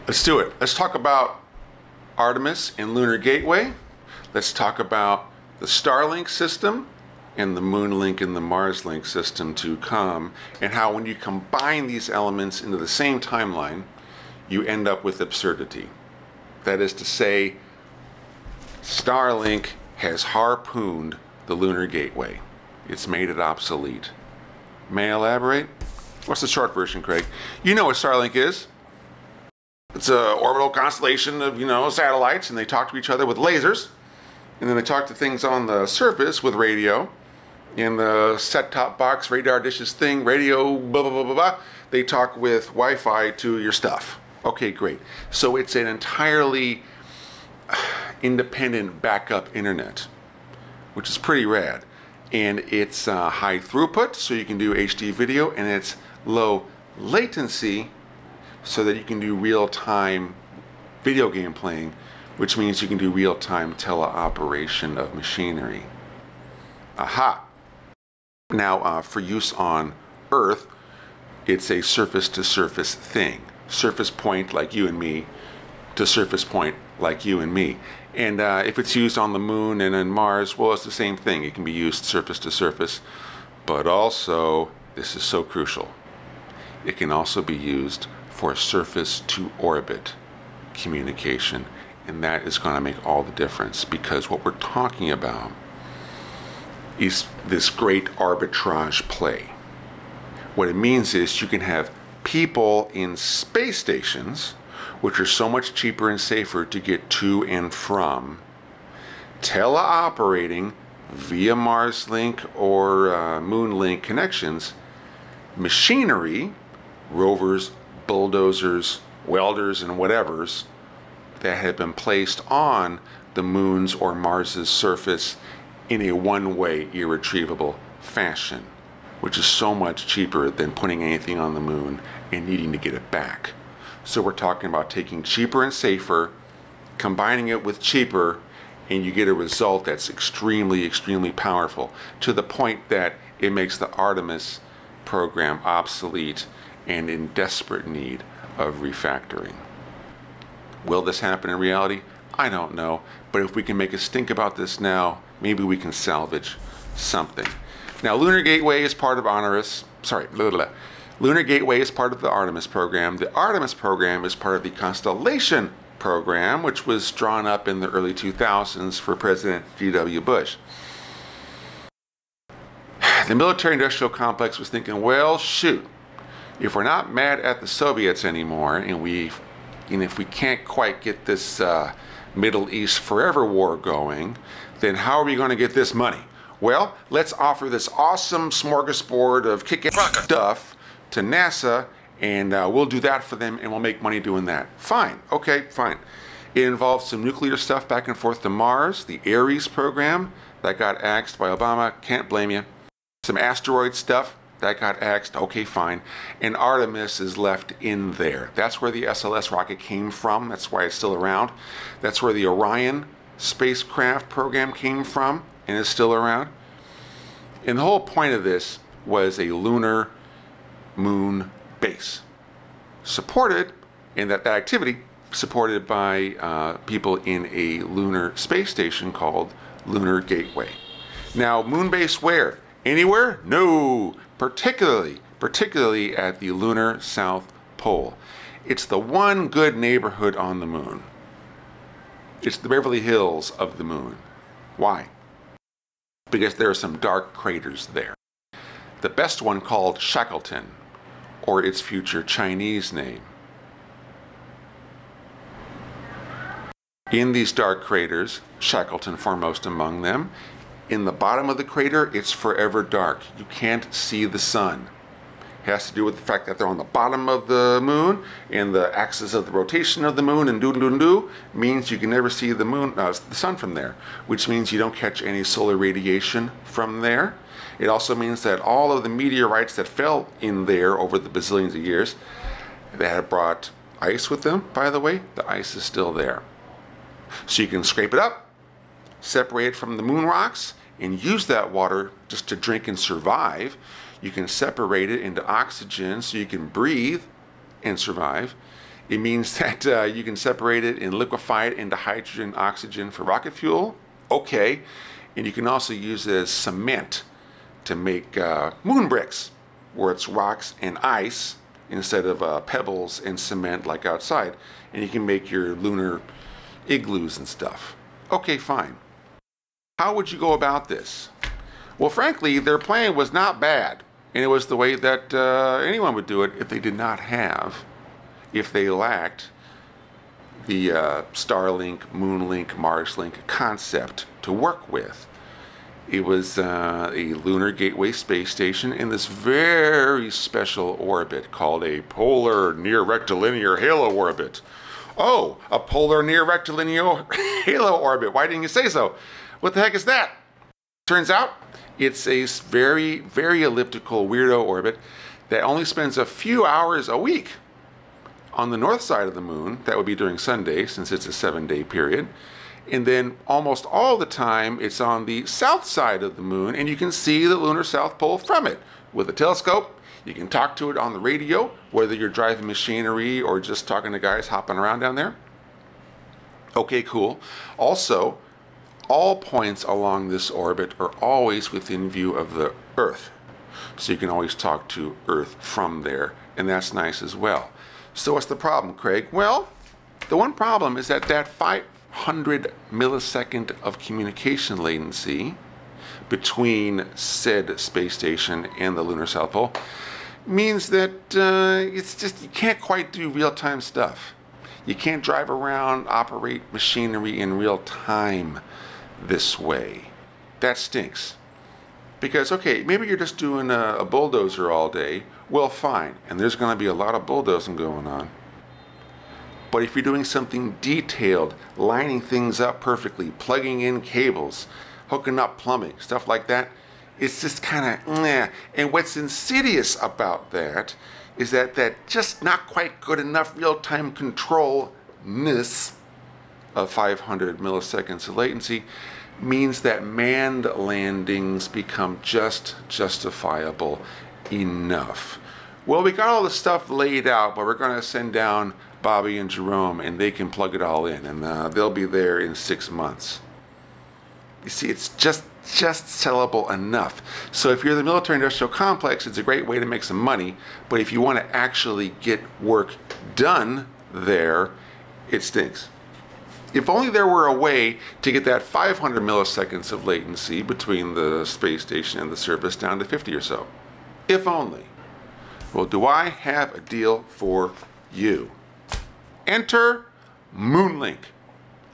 Let's do it. Let's talk about Artemis and Lunar Gateway. Let's talk about the Starlink system and the Moonlink and the Marslink system to come, and how when you combine these elements into the same timeline, you end up with absurdity. That is to say, Starlink has harpooned the Lunar Gateway. It's made it obsolete. May I elaborate? What's the short version, Craig? You know what Starlink is. It's an orbital constellation of, satellites, and they talk to each other with lasers, and then they talk to things on the surface with radio, and the set-top box radar dishes thing, radio, blah, blah, blah, blah, blah. They talk with Wi-Fi to your stuff. Okay, great. So it's an entirely independent backup internet, which is pretty rad. And it's high throughput, so you can do HD video, and it's low latency, so that you can do real-time video game playing, which means you can do real-time tele-operation of machinery. Aha! Now, for use on Earth, it's a surface-to-surface thing. Surface point like you and me to surface point like you and me. And if it's used on the Moon and on Mars, well, it's the same thing. It can be used surface-to-surface, but also, this is so crucial, it can also be used for surface-to-orbit communication, and that is going to make all the difference, because what we're talking about is this great arbitrage play. What it means is you can have people in space stations, which are so much cheaper and safer to get to and from, teleoperating via Marslink or Moonlink connections, machinery, rovers, bulldozers, welders, and whatevers that have been placed on the Moon's or Mars's surface in a one-way, irretrievable fashion, which is so much cheaper than putting anything on the Moon and needing to get it back. So we're talking about taking cheaper and safer, combining it with cheaper, and you get a result that's extremely, extremely powerful, to the point that it makes the Artemis program obsolete and in desperate need of refactoring. Will this happen in reality? I don't know, but if we can make a stink about this now, maybe we can salvage something. Now, Lunar Gateway is part of Lunar Gateway is part of the Artemis program. The Artemis program is part of the Constellation program, which was drawn up in the early 2000s for President G.W. Bush. The military-industrial complex was thinking, well, shoot, if we're not mad at the Soviets anymore, and if we can't quite get this Middle East forever war going, then how are we going to get this money? Well, let's offer this awesome smorgasbord of kick-ass stuff to NASA, and we'll do that for them, and we'll make money doing that. Fine. Okay, fine. It involves some nuclear stuff back and forth to Mars, the Ares program, that got axed by Obama, can't blame you. Some asteroid stuff, that got axed, okay, fine. And Artemis is left in there. That's where the SLS rocket came from. That's why it's still around. That's where the Orion spacecraft program came from and is still around. And the whole point of this was a lunar moon base, supported, and that activity supported by people in a lunar space station called Lunar Gateway. Now, moon base where? Anywhere? No. Particularly at the lunar South Pole. It's the one good neighborhood on the Moon. It's the Beverly Hills of the Moon. Why? Because there are some dark craters there. The best one called Shackleton, or its future Chinese name. In these dark craters, Shackleton foremost among them, in the bottom of the crater, it's forever dark. You can't see the sun. It has to do with the fact that they're on the bottom of the Moon, and the axis of the rotation of the Moon, and doo-doo-doo-doo, means you can never see the sun from there, which means you don't catch any solar radiation from there. It also means that all of the meteorites that fell in there over the bazillions of years, that have brought ice with them, by the way, the ice is still there. So you can scrape it up, separate it from the moon rocks, and use that water just to drink and survive. You can separate it into oxygen so you can breathe and survive. It means that you can separate it and liquefy it into hydrogen, oxygen for rocket fuel. Okay. And you can also use it as cement to make moon bricks, where it's rocks and ice instead of pebbles and cement like outside. And you can make your lunar igloos and stuff. Okay, fine. How would you go about this? Well, frankly, their plan was not bad. And it was the way that anyone would do it if they did not have, if they lacked the Starlink, Moonlink, Marslink concept to work with. It was a Lunar Gateway space station in this very special orbit called a polar near rectilinear halo orbit. Oh, a polar near rectilinear halo orbit. Why didn't you say so? What the heck is that? Turns out it's a very, very elliptical weirdo orbit that only spends a few hours a week on the north side of the moon. That would be during Sunday, since it's a 7-day period. And then almost all the time it's on the south side of the moon, and you can see the lunar south pole from it. With a telescope, you can talk to it on the radio, whether you're driving machinery or just talking to guys hopping around down there. Okay, cool. Also, all points along this orbit are always within view of the Earth. So you can always talk to Earth from there, and that's nice as well. So what's the problem, Craig? Well, the one problem is that 500 millisecond of communication latency between said space station and the lunar south pole means that it's just, you can't quite do real-time stuff. You can't drive around, operate machinery in real time this way. That stinks. Because, okay, maybe you're just doing a bulldozer all day. Well, fine. And there's going to be a lot of bulldozing going on. But if you're doing something detailed, lining things up perfectly, plugging in cables, hooking up plumbing, stuff like that, it's just kind of meh. And what's insidious about that is that just not quite good enough real-time control-ness of 500 milliseconds of latency means that manned landings become just justifiable enough. Well, we got all the stuff laid out, but we're going to send down Bobby and Jerome, and they can plug it all in, and they'll be there in 6 months. You see, it's just sellable enough. So if you're the military-industrial complex, it's a great way to make some money, but if you want to actually get work done there, it stinks. If only there were a way to get that 500 milliseconds of latency between the space station and the surface down to 50 or so. If only. Well, do I have a deal for you? Enter Moonlink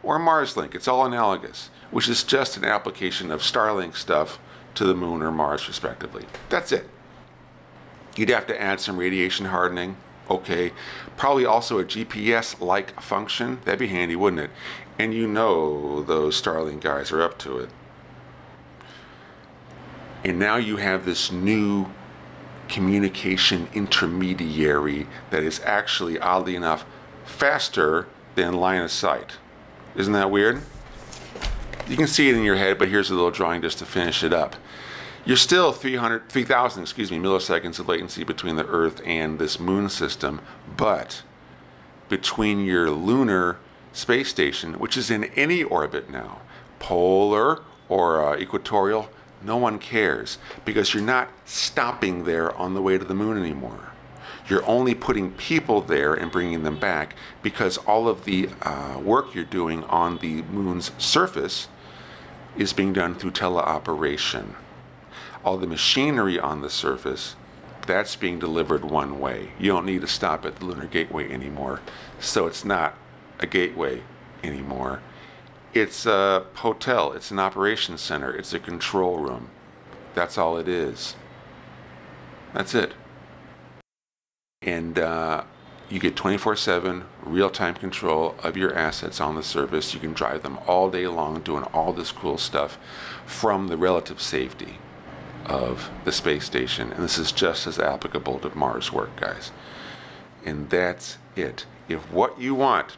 or Marslink. It's all analogous, which is just an application of Starlink stuff to the moon or Mars, respectively. That's it. You'd have to add some radiation hardening. Okay, probably also a GPS-like function. That'd be handy, wouldn't it? And you know those Starlink guys are up to it. And now you have this new communication intermediary that is actually, oddly enough, faster than line of sight. Isn't that weird? You can see it in your head, but here's a little drawing just to finish it up. You're still 3,000 milliseconds of latency between the Earth and this moon system, but between your lunar space station, which is in any orbit now, polar or equatorial, no one cares, because you're not stopping there on the way to the moon anymore. You're only putting people there and bringing them back, because all of the work you're doing on the moon's surface is being done through tele-operation. All the machinery on the surface, that's being delivered one way. You don't need to stop at the Lunar Gateway anymore. So it's not a gateway anymore. It's a hotel, it's an operations center, it's a control room. That's all it is. That's it. And you get 24/7 real-time control of your assets on the surface. You can drive them all day long doing all this cool stuff from the relative safety of the space station. And this is just as applicable to Mars work, guys. And that's it. If what you want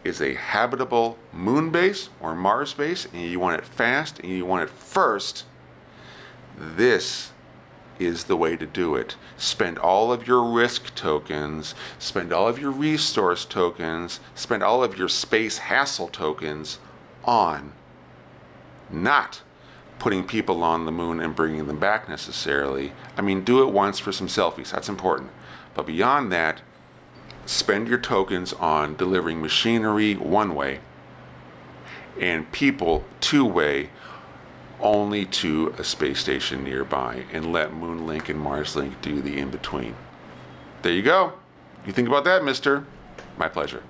is a habitable moon base or Mars base, and you want it fast and you want it first, this is the way to do it. Spend all of your risk tokens, spend all of your resource tokens, spend all of your space hassle tokens on not putting people on the moon and bringing them back necessarily. I mean, do it once for some selfies, that's important. But beyond that, spend your tokens on delivering machinery one way and people two-way, only to a space station nearby, and let Moonlink and Marslink do the in-between. There you go. You think about that, mister? My pleasure.